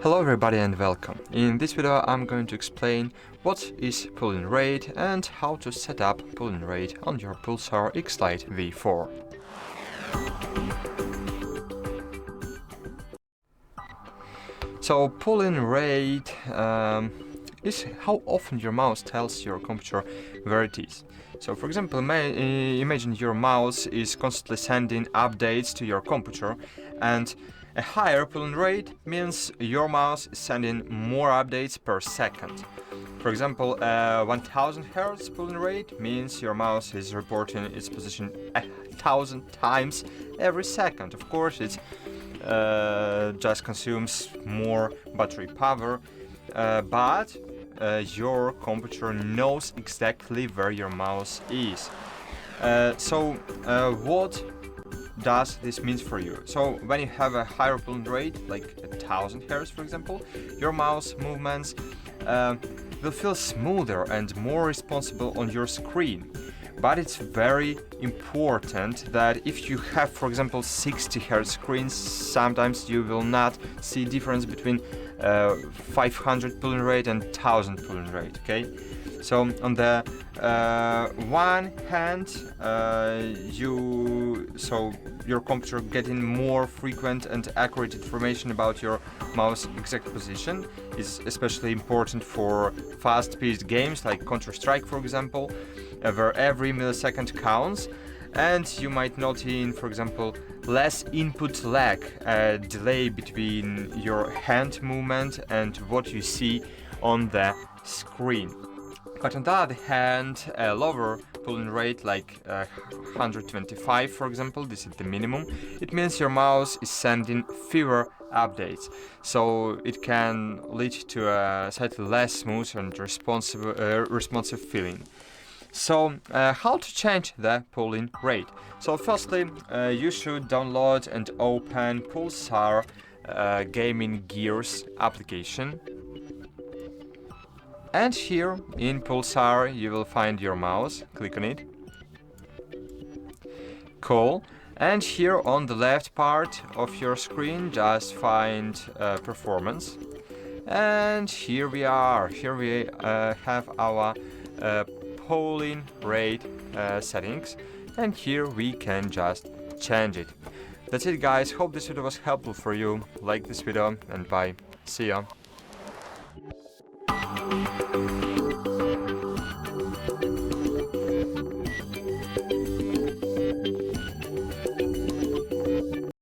Hello everybody and welcome. In this video I'm going to explain what is pulling rate and how to set up pulling rate on your Pulsar Xlite V4. So pulling rate is how often your mouse tells your computer where it is. So for example, imagine your mouse is constantly sending updates to your computer, and a higher pulling rate means your mouse is sending more updates per second. For example, 1000 Hz pulling rate means your mouse is reporting its position 1000 times every second. Of course, it just consumes more battery power, but your computer knows exactly where your mouse is. What does this mean for you? So when you have a higher pulling rate, like 1000 Hz for example, your mouse movements will feel smoother and more responsible on your screen. But it's very important that if you have, for example, 60 Hz screens, sometimes you will not see difference between 500 pulling rate and 1000 pulling rate, okay? So on the one hand, your computer getting more frequent and accurate information about your mouse exact position is especially important for fast-paced games like Counter-Strike, for example, where every millisecond counts, and you might notice, for example, less input lag, a delay between your hand movement and what you see on the screen. But on the other hand, a lower pulling rate like 125 for example, this is the minimum, it means your mouse is sending fewer updates, so it can lead to a slightly less smooth and responsive feeling. So how to change the pulling rate? So firstly, you should download and open Pulsar Gaming Gears application. And here in Pulsar you will find your mouse, click on it. Cool. And here on the left part of your screen just find performance. And here we are. Here we have our pulling rate settings, and here we can just change it. That's it guys, hope this video was helpful for you. Like this video and bye. See ya.